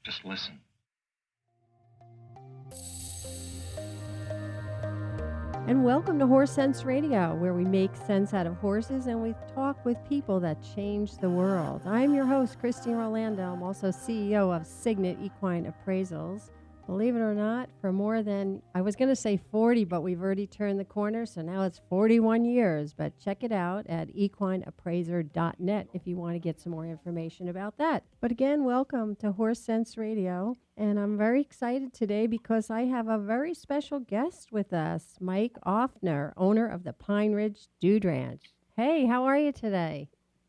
Just listen. And welcome to Horse Sense Radio, where we make sense out of horses and we talk with people that change the world. I'm your host, Christine Rolando. I'm also CEO of Signet Equine Appraisals. Believe it or not, for more than, I was going to say 40, but we've already turned the corner, so now it's 41 years. But check it out at equineappraiser.net if you want to get some more information about that. But again, welcome to Horse Sense Radio. And I'm very excited today because I have a very special guest with us, Mike Offner, owner of the Pine Ridge Dude Ranch. Hey, how are you today?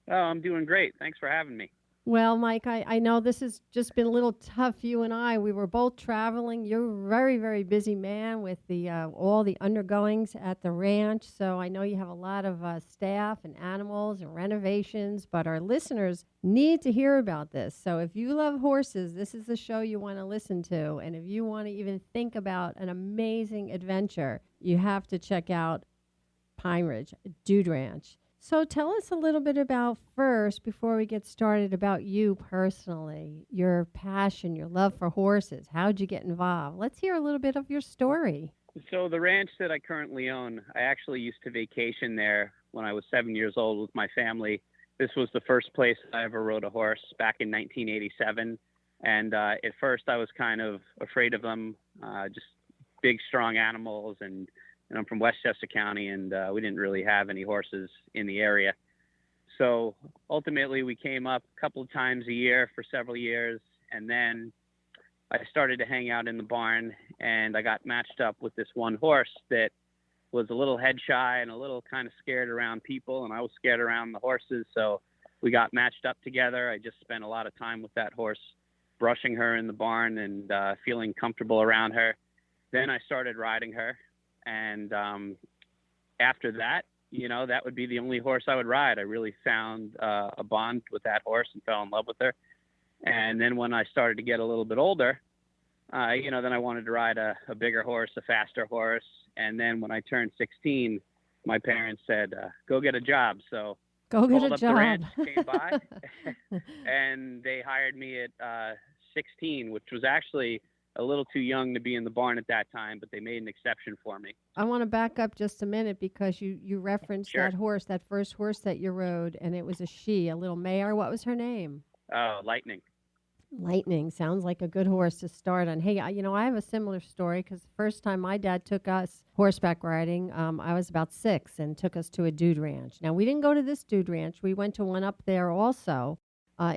Oh, I'm doing great. Thanks for having me. Well, Mike, I know this has just been a little tough, you and I. We were both traveling. You're a very, very busy man with the all the undergoings at the ranch. So I know you have a lot of staff and animals and renovations, but our listeners need to hear about this. So if you love horses, this is the show you want to listen to. And if you want to even think about an amazing adventure, you have to check out Pine Ridge Dude Ranch. So tell us a little bit about first, before we get started, about you personally, your passion, your love for horses. How'd you get involved? Let's hear a little bit of your story. So the ranch that I currently own, I actually used to vacation there when I was 7 years old with my family. This was the first place I ever rode a horse back in 1987. And at first I was kind of afraid of them, just big, strong animals. And I'm from Westchester County, and we didn't really have any horses in the area. So ultimately, we came up a couple of times a year for several years, and then I started to hang out in the barn, and I got matched up with this one horse that was a little head shy and a little kind of scared around people, and I was scared around the horses. So we got matched up together. I just spent a lot of time with that horse, brushing her in the barn and feeling comfortable around her. Then I started riding her. And after that, that would be the only horse I would ride. I really found a bond with that horse and fell in love with her. And then when I started to get a little bit older, then I wanted to ride a bigger horse, a faster horse. And then when I turned 16, my parents said, go get a job. So go get a up job. The ranch, came by, and they hired me at 16, which was actually a little too young to be in the barn at that time, but they made an exception for me. I want to back up just a minute because you referenced Sure. that horse, that first horse that you rode, and it was a she, a little mare. What was her name? Oh, Lightning. Lightning sounds like a good horse to start on. Hey, I have a similar story because the first time my dad took us horseback riding, I was about 6 and took us to a dude ranch. Now, we didn't go to this dude ranch. We went to one up there also.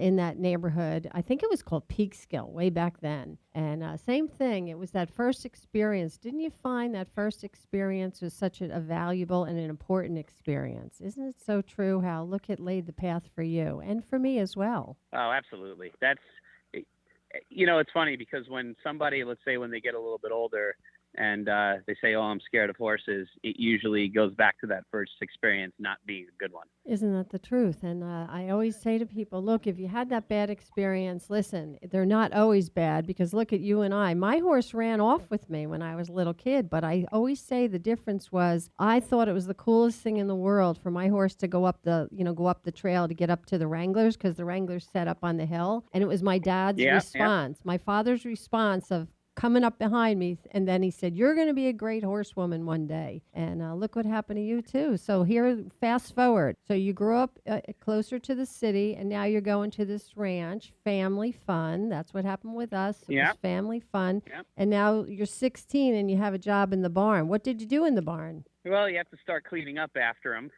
In that neighborhood. I think it was called Peekskill way back then. And same thing, it was that first experience. Didn't you find that first experience was such a valuable and an important experience? Isn't it so true how look, it laid the path for you and for me as well? Oh, absolutely. It's funny because when somebody, let's say when they get a little bit older and they say, oh, I'm scared of horses, it usually goes back to that first experience not being a good one. Isn't that the truth? And I always say to people, look, if you had that bad experience, listen, they're not always bad because look at you and I. My horse ran off with me when I was a little kid, but I always say the difference was I thought it was the coolest thing in the world for my horse to go up the trail to get up to the Wranglers because the Wranglers set up on the hill. And it was my dad's response, my father's response of coming up behind me, and then he said, you're going to be a great horsewoman one day. And look what happened to you, too. So here, fast forward. So you grew up closer to the city, and now you're going to this ranch, family fun. That's what happened with us. It was family fun. Yep. And now you're 16, and you have a job in the barn. What did you do in the barn? Well, you have to start cleaning up after them.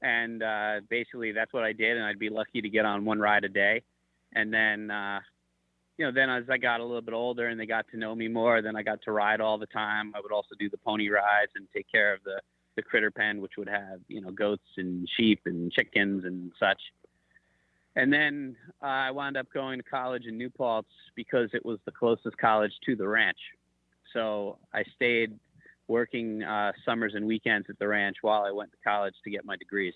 And basically that's what I did, and I'd be lucky to get on one ride a day. And then then as I got a little bit older and they got to know me more, then I got to ride all the time. I would also do the pony rides and take care of the critter pen, which would have, goats and sheep and chickens and such. And then I wound up going to college in New Paltz because it was the closest college to the ranch. So I stayed working summers and weekends at the ranch while I went to college to get my degrees.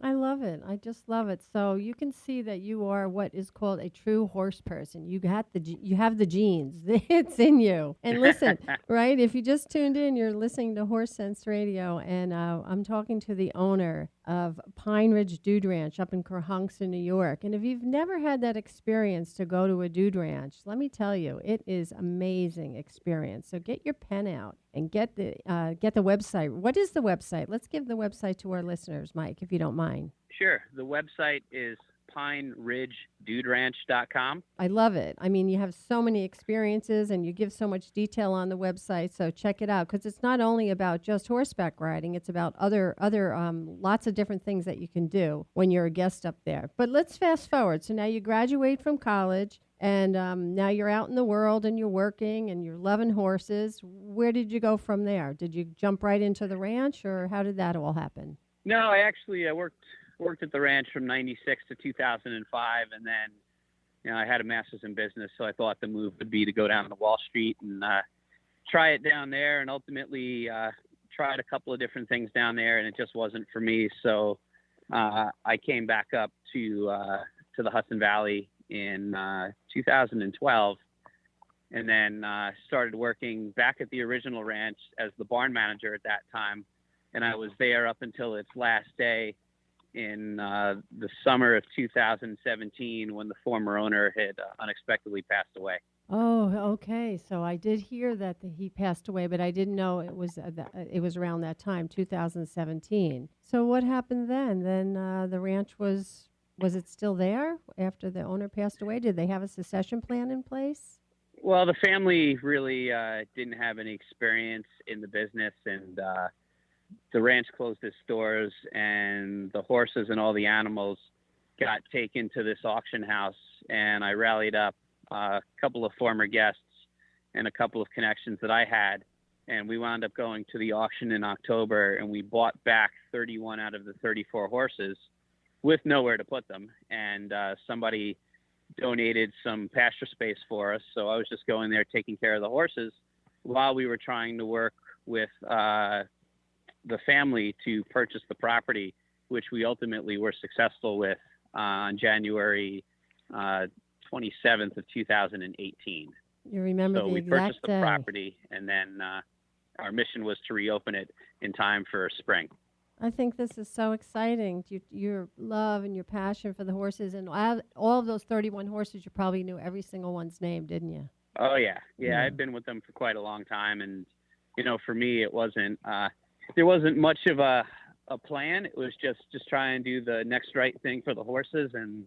I love it. I just love it. So you can see that you are what is called a true horse person. You have the genes. It's in you. And listen, right? If you just tuned in, you're listening to Horse Sense Radio, and I'm talking to the owner of Pine Ridge Dude Ranch up in Cohonxin, New York. And if you've never had that experience to go to a dude ranch, let me tell you, it is amazing experience. So get your pen out and get the website. What is the website? Let's give the website to our listeners, Mike, if you don't mind. Sure. The website is pineridgeduderanch.com. I love it. I mean, you have so many experiences and you give so much detail on the website. So check it out because it's not only about just horseback riding. It's about other lots of different things that you can do when you're a guest up there. But let's fast forward. So now you graduate from college and now you're out in the world and you're working and you're loving horses. Where did you go from there? Did you jump right into the ranch or how did that all happen? No, I worked at the ranch from 96 to 2005. And then, I had a master's in business. So I thought the move would be to go down to Wall Street and try it down there, and ultimately tried a couple of different things down there, and it just wasn't for me. So I came back up to the Hudson Valley in 2012, and then started working back at the original ranch as the barn manager at that time. And I was there up until its last day in the summer of 2017 when the former owner had unexpectedly passed away. Oh, okay. So I did hear that he passed away, but I didn't know it was around that time, 2017. So what happened then? Then the ranch was it still there after the owner passed away? Did they have a succession plan in place? Well, the family really didn't have any experience in the business, and the ranch closed its doors, and the horses and all the animals got taken to this auction house. And I rallied up a couple of former guests and a couple of connections that I had. And we wound up going to the auction in October, and we bought back 31 out of the 34 horses with nowhere to put them. And somebody donated some pasture space for us. So I was just going there taking care of the horses while we were trying to work with the family to purchase the property, which we ultimately were successful with on January 27th of 2018. You remember so the we exact purchased the day. property, and then our mission was to reopen it in time for spring. I think this is so exciting. Your love and your passion for the horses, and all of those 31 horses, you probably knew every single one's name, didn't you? Oh, yeah. Yeah, I've been with them for quite a long time. And, for me, it wasn't there wasn't much of a plan. It was just try and do the next right thing for the horses and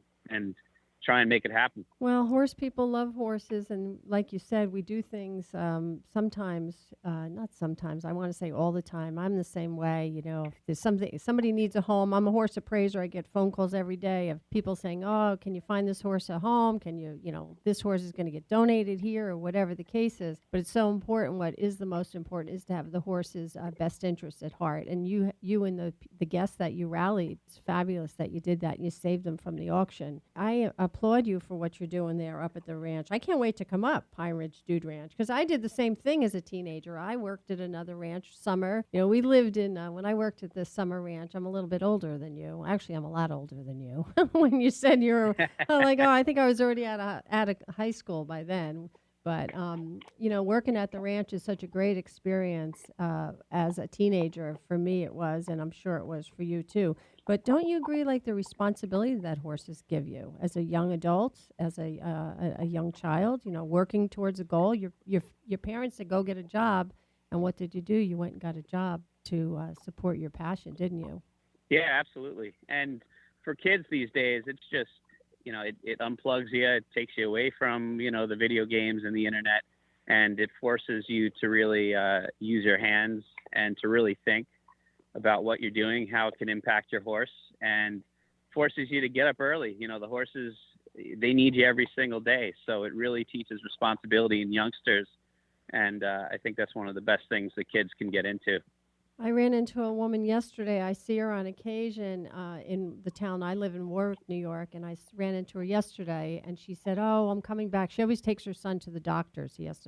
try and make it happen. Well, horse people love horses, and like you said, we do things sometimes, not sometimes, I want to say all the time. I'm the same way, if there's somebody needs a home. I'm a horse appraiser. I get phone calls every day of people saying, oh, can you find this horse a home? Can you, this horse is going to get donated here, or whatever the case is. But it's so important. What is the most important is to have the horse's best interest at heart. And you and the guests that you rallied, it's fabulous that you did that and you saved them from the auction. I applaud you for what you're doing there up at the ranch. I can't wait to come up, Pine Ridge Dude Ranch, because I did the same thing as a teenager. I worked at another ranch summer. We lived in, when I worked at the summer ranch, I'm a little bit older than you. Actually, I'm a lot older than you. When you said you were, I'm like, oh, I think I was already out of high school by then. But, working at the ranch is such a great experience as a teenager. For me, it was, and I'm sure it was for you, too. But don't you agree, like, the responsibility that horses give you as a young adult, as a young child, working towards a goal? Your parents said, go get a job. And what did you do? You went and got a job to support your passion, didn't you? Yeah, absolutely. And for kids these days, it's just, it unplugs you. It takes you away from, the video games and the internet. And it forces you to really use your hands and to really think about what you're doing, how it can impact your horse, and forces you to get up early. The horses, they need you every single day. So it really teaches responsibility in youngsters. And I think that's one of the best things that kids can get into. I ran into a woman yesterday. I see her on occasion in the town I live in, Warwick, New York, and I ran into her yesterday, and she said, oh, I'm coming back. She always takes her son to the doctors. He has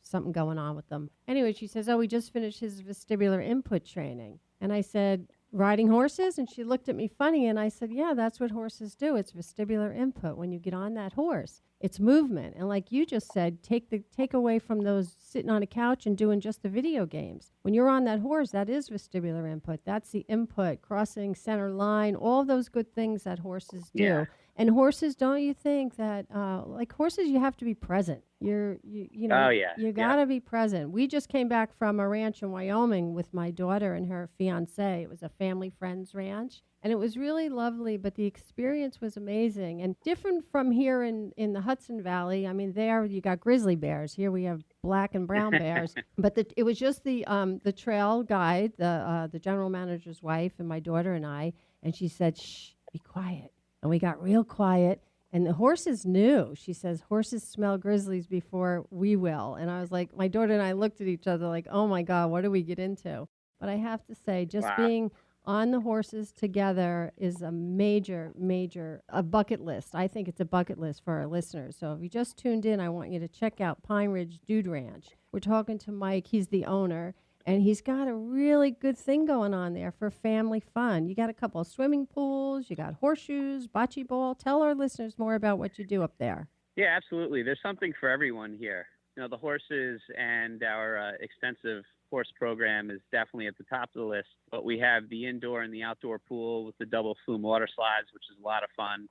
something going on with them. Anyway, she says, oh, we just finished his vestibular input training. And I said, riding horses? And she looked at me funny, and I said, yeah, that's what horses do. It's vestibular input. When you get on that horse, it's movement. And like you just said, take away from those sitting on a couch and doing just the video games. When you're on that horse, that is vestibular input. That's the input, crossing center line, all those good things that horses Yeah. do. And horses, don't you think that, like horses, you have to be present. You Oh know, yeah. you Yep. gotta be present. We just came back from a ranch in Wyoming with my daughter and her fiance. It was a family friends ranch, and it was really lovely. But the experience was amazing and different from here in the Hudson Valley. I mean, there you got grizzly bears. Here we have black and brown bears. But it was just the trail guide, the general manager's wife, and my daughter and I. And she said, "Shh, be quiet." And we got real quiet. And the horses knew. She says, horses smell grizzlies before we will. And I was like, my daughter and I looked at each other like, oh my God, what do we get into? But I have to say, just Wow. being on the horses together is a major a bucket list. I think it's a bucket list for our listeners. So if you just tuned in, I want you to check out Pine Ridge Dude Ranch. We're talking to Mike. He's the owner. And he's got a really good thing going on there for family fun. You got a couple of swimming pools, you got horseshoes, bocce ball. Tell our listeners more about what you do up there. Yeah, absolutely. There's something for everyone here. The horses and our extensive horse program is definitely at the top of the list. But we have the indoor and the outdoor pool with the double flume water slides, which is a lot of fun.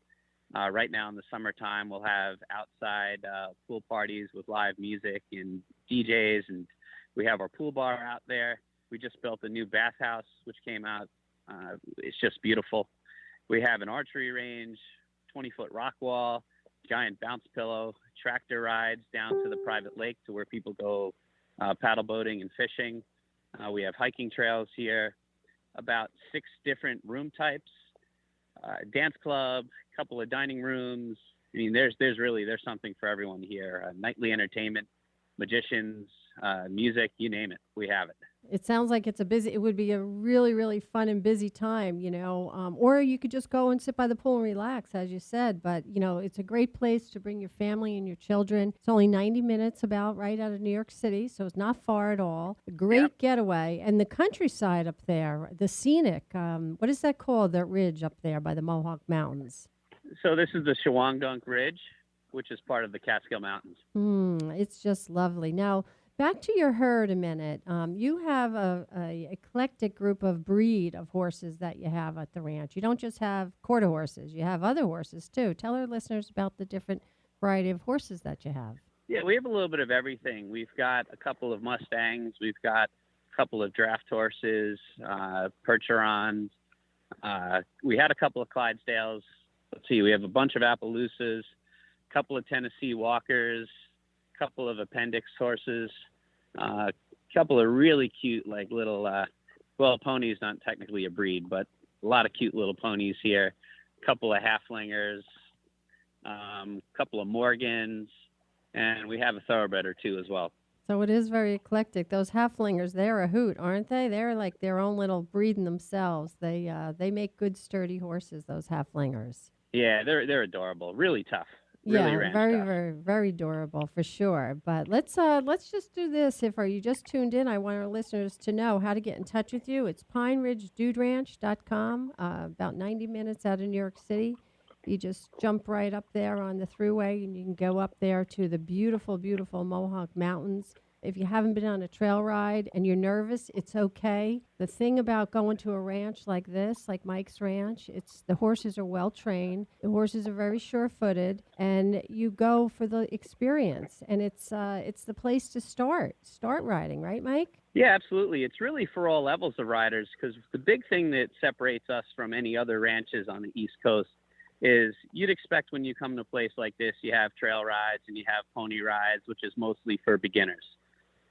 Right now in the summertime, we'll have outside pool parties with live music and DJs, and we have our pool bar out there. We just built a new bathhouse, which came out. It's just beautiful. We have an archery range, 20-foot rock wall, giant bounce pillow, tractor rides down to the private lake to where people go paddle boating and fishing. We have hiking trails here, about 6 different room types, dance club, a couple of dining rooms. I mean, there's something for everyone here. Nightly entertainment, magicians, music, you name it, we have it. It sounds like it would be a really fun and busy time, or you could just go and sit by the pool and relax, as you said. But, it's a great place to bring your family and your children. It's only 90 minutes about right out of New York City, so it's not far at all. A great Yep. getaway. And the countryside up there, the scenic, what is that called, that ridge up there by the Mohawk Mountains? So this is the Shawangunk Ridge, which is part of the Catskill Mountains. It's just lovely. Now, back to your herd a minute. You have a eclectic group of breed of horses that you have at the ranch. You don't just have quarter horses. You have other horses, too. Tell our listeners about the different variety of horses that you have. Yeah, we have a little bit of everything. We've got a couple of Mustangs. We've got a couple of draft horses, Percherons. We had a couple of Clydesdales. Let's see, we have a bunch of Appaloosas, a couple of Tennessee Walkers, a couple of appendix horses, a couple of really cute, like little, pony's not technically a breed, but a lot of cute little ponies here, a couple of Halflingers, a couple of Morgans, and we have a thoroughbred or two as well. So it is very eclectic. Those halflingers, they're a hoot, aren't they? They're like their own little breed in themselves. They make good, sturdy horses, those halflingers. Yeah, they're adorable, really tough. Really Yeah, ranch very, tough. very adorable for sure. But let's just do this. If you just tuned in, I want our listeners to know how to get in touch with you. It's pineridgeduderanch.com, about 90 minutes out of New York City. You just jump right up there on the thruway, and you can go up there to the beautiful Mohawk Mountains. If you haven't been on a trail ride and you're nervous, it's okay. The thing about going to a ranch like this, like Mike's Ranch, it's the horses are well trained. The horses are very sure-footed, and you go for the experience. And it's the place to start riding, right, Mike? Yeah, absolutely. It's really for all levels of riders, because the big thing that separates us from any other ranches on the East Coast is you'd expect when you come to a place like this, you have trail rides and you have pony rides, which is mostly for beginners.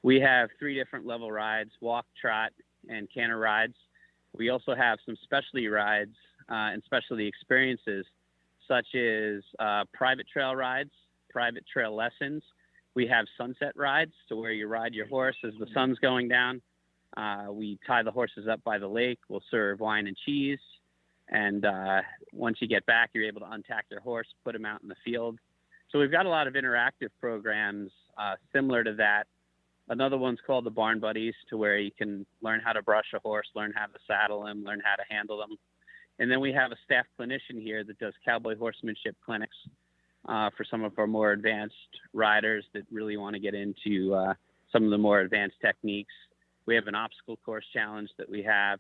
We have 3 different level rides: walk, trot, and canter rides. We also have some specialty rides and specialty experiences, such as private trail rides, private trail lessons. We have sunset rides, to where you ride your horse as the sun's going down. We tie the horses up by the lake. We'll serve wine and cheese. And once you get back, you're able to untack your horse, put him out in the field. So we've got a lot of interactive programs similar to that. Another one's called the Barn Buddies, to where you can learn how to brush a horse, learn how to saddle him, learn how to handle them. And then we have a staff clinician here that does cowboy horsemanship clinics for some of our more advanced riders that really want to get into some of the more advanced techniques. We have an obstacle course challenge that we have.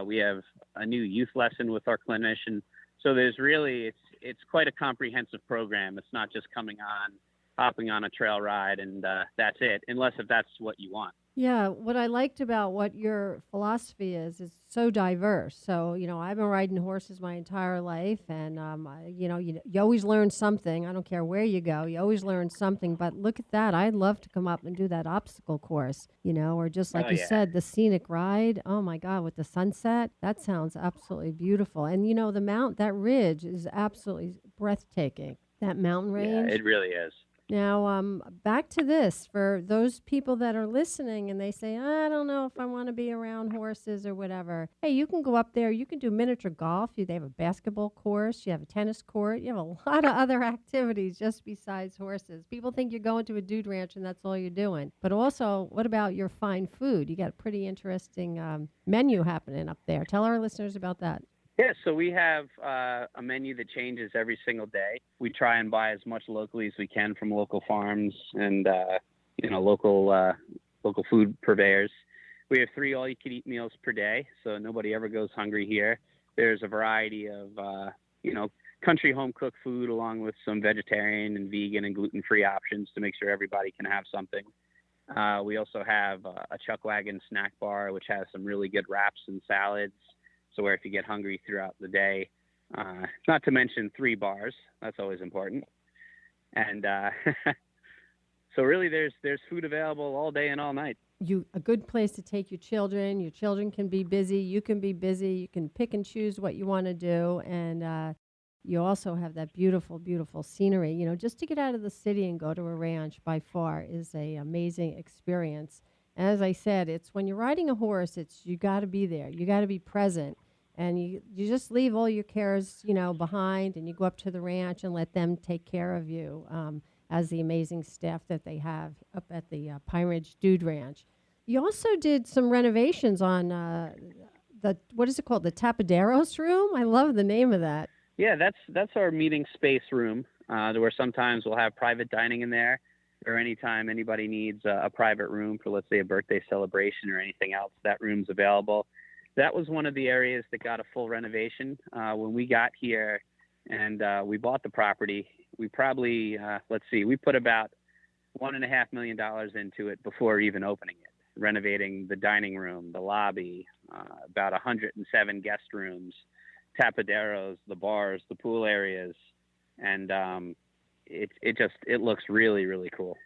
We have a new youth lesson with our clinician. So there's really, it's quite a comprehensive program. It's not just coming on, hopping on a trail ride, and that's it, unless if that's what you want. Yeah, what I liked about what your philosophy is so diverse. So, I've been riding horses my entire life, and, you always learn something. I don't care where you go, you always learn something. But look at that. I'd love to come up and do that obstacle course, or just Oh like you yeah. said, the scenic ride. Oh my God, with the sunset. That sounds absolutely beautiful. And, that ridge is absolutely breathtaking. That mountain Yeah, range. it really is. Now, back to this for those people that are listening and they say, I don't know if I want to be around horses or whatever. Hey, you can go up there. You can do miniature golf. They have a basketball course. You have a tennis court. You have a lot of other activities just besides horses. People think you're going to a dude ranch and that's all you're doing. But also, what about your fine food? You got a pretty interesting menu happening up there. Tell our listeners about that. Yeah, so we have a menu that changes every single day. We try and buy as much locally as we can from local farms and local food purveyors. We have 3 all-you-can-eat meals per day, so nobody ever goes hungry here. There's a variety of country home-cooked food, along with some vegetarian and vegan and gluten-free options to make sure everybody can have something. We also have a Chuck Wagon snack bar, which has some really good wraps and salads. So where if you get hungry throughout the day, not to mention 3 bars, that's always important. And so really there's food available all day and all night. A good place to take your children. Your children can be busy. You can be busy. You can pick and choose what you want to do. And you also have that beautiful, beautiful scenery. Just to get out of the city and go to a ranch by far is a amazing experience. And as I said, it's when you're riding a horse, you got to be there. You got to be present. And you just leave all your cares, behind, and you go up to the ranch and let them take care of you as the amazing staff that they have up at the Pine Ridge Dude Ranch. You also did some renovations on what is it called? The Tapaderos room? I love the name of that. Yeah, that's our meeting space room, where sometimes we'll have private dining in there, or anytime anybody needs a private room for, let's say, a birthday celebration or anything else, that room's available. That was one of the areas that got a full renovation. When we got here and we bought the property, we probably, we put about $1.5 million into it before even opening it, renovating the dining room, the lobby, about 107 guest rooms, tapaderos, the bars, the pool areas. And it looks really, really cool.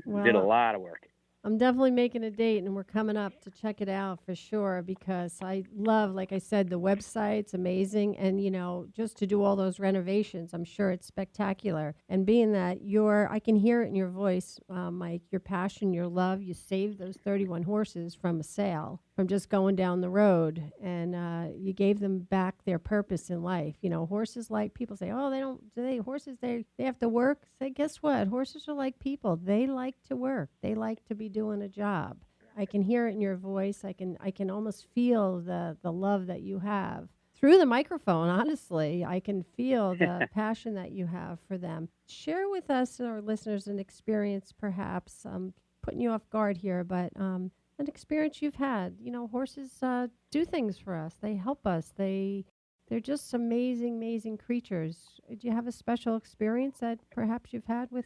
Well, did a lot of work. I'm definitely making a date, and we're coming up to check it out for sure, because I love, like I said, the website's amazing. And, just to do all those renovations, I'm sure it's spectacular. And being that I can hear it in your voice, Mike, your passion, your love, you saved those 31 horses from a sale, from just going down the road, and you gave them back their purpose in life. Horses, like people say, oh, horses, they have to work. Say, guess what? Horses are like people. They like to work. They like to be doing a job. I can hear it in your voice. I can almost feel the love that you have through the microphone. Honestly, I can feel the passion that you have for them. Share with us, our listeners, an experience, perhaps. Putting you off guard here, but an experience you've had. Horses do things for us. They help us. They're just amazing, amazing creatures. Do you have a special experience that perhaps you've had with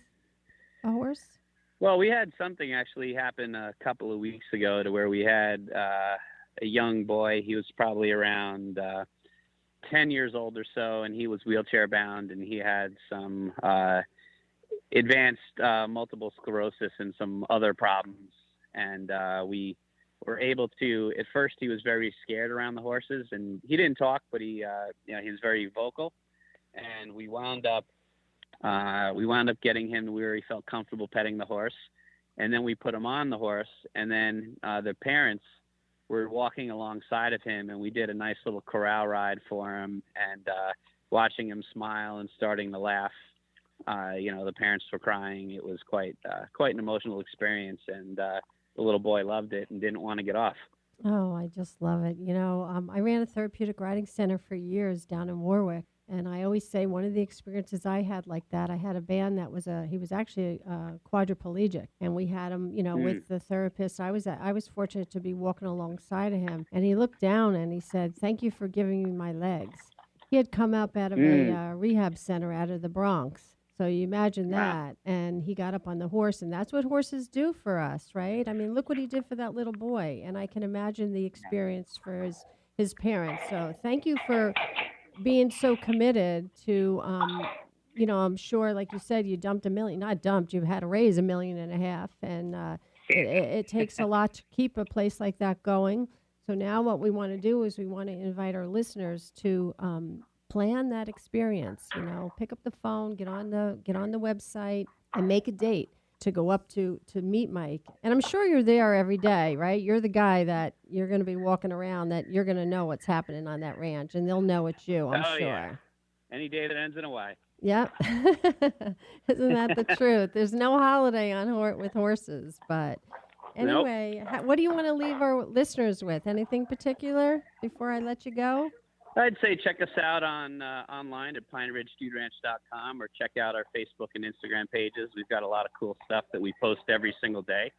a horse? Well, we had something actually happen a couple of weeks ago, to where we had a young boy. He was probably around 10 years old or so, and he was wheelchair bound, and he had some advanced multiple sclerosis and some other problems. And we were able to, at first he was very scared around the horses, and he didn't talk, but he was very vocal. And we wound up getting him to where he felt comfortable petting the horse. And then we put him on the horse, and then the parents were walking alongside of him, and we did a nice little corral ride for him, and watching him smile and starting to laugh The parents were crying. It was quite an emotional experience, and the little boy loved it and didn't want to get off. Oh, I just love it. I ran a therapeutic riding center for years down in Warwick. And I always say one of the experiences I had like that, I had a band that he was actually quadriplegic. And we had him, with the therapist. I was fortunate to be walking alongside of him. And he looked down and he said, "Thank you for giving me my legs." He had come up out of a rehab center out of the Bronx. So you imagine Wow. that. And he got up on the horse, and that's what horses do for us, right? I mean, look what he did for that little boy. And I can imagine the experience for his parents. So thank you for being so committed to, I'm sure, like you said, you dumped not dumped, you had to raise 1.5 million. And it takes a lot to keep a place like that going. So now what we want to do is we want to invite our listeners to plan that experience. Pick up the phone, get on the website, and make a date to go up to meet Mike. And I'm sure you're there every day, right? You're the guy that you're going to be walking around, that you're going to know what's happening on that ranch, and they'll know it's you, I'm Oh sure. yeah. Any day that ends in a Y. Yep. Isn't that the truth? There's no holiday with horses. But Nope. anyway, what do you want to leave our listeners with? Anything particular before I let you go? I'd say check us out online at pineridgeduderanch.com, or check out our Facebook and Instagram pages. We've got a lot of cool stuff that we post every single day.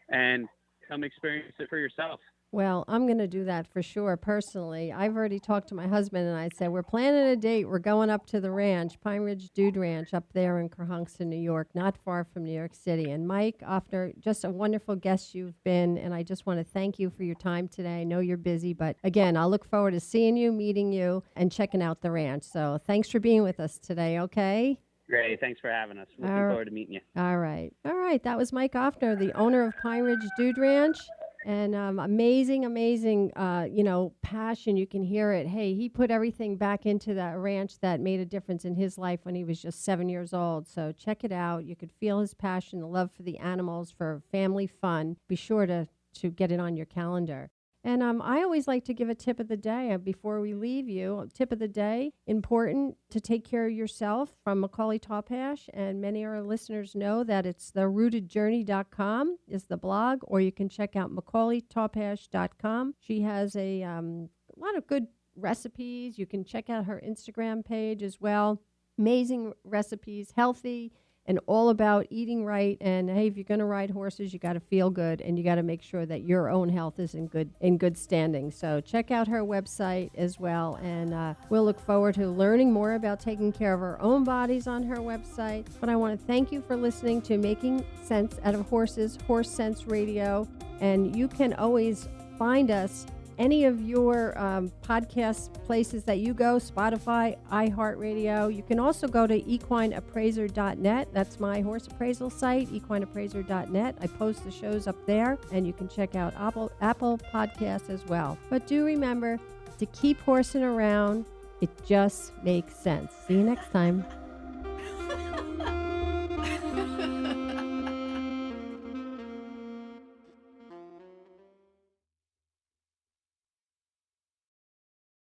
And come experience it for yourself. Well, I'm going to do that for sure. Personally, I've already talked to my husband, and I said, we're planning a date. We're going up to the ranch, Pine Ridge Dude Ranch, up there in Kerhonkson, New York, not far from New York City. And Mike Offner, just a wonderful guest you've been, and I just want to thank you for your time today. I know you're busy, but again, I'll look forward to seeing you, meeting you, and checking out the ranch. So thanks for being with us today, okay? Great. Thanks for having us. Looking forward to meeting you. All right. That was Mike Offner, the owner of Pine Ridge Dude Ranch. And amazing, passion. You can hear it. Hey, he put everything back into that ranch that made a difference in his life when he was just 7 years old. So check it out. You could feel his passion, the love for the animals, for family fun. Be sure to get it on your calendar. And I always like to give a tip of the day before we leave you. Tip of the day, important to take care of yourself, from Macaulay Topash. And many of our listeners know that it's therootedjourney.com is the blog, or you can check out macaulaytopash.com. She has a lot of good recipes. You can check out her Instagram page as well. Amazing recipes, healthy, and all about eating right. And hey, if you're going to ride horses, you got to feel good, and you got to make sure that your own health is in good standing. So check out her website as well, and we'll look forward to learning more about taking care of our own bodies on her website. But I want to thank you for listening to Making Sense Out of Horses, Horse Sense Radio, and you can always find us any of your podcast places that you go, Spotify, iHeartRadio. You can also go to equineappraiser.net. That's my horse appraisal site, equineappraiser.net. I post the shows up there, and you can check out Apple Podcasts as well. But do remember to keep horsing around. It just makes sense. See you next time.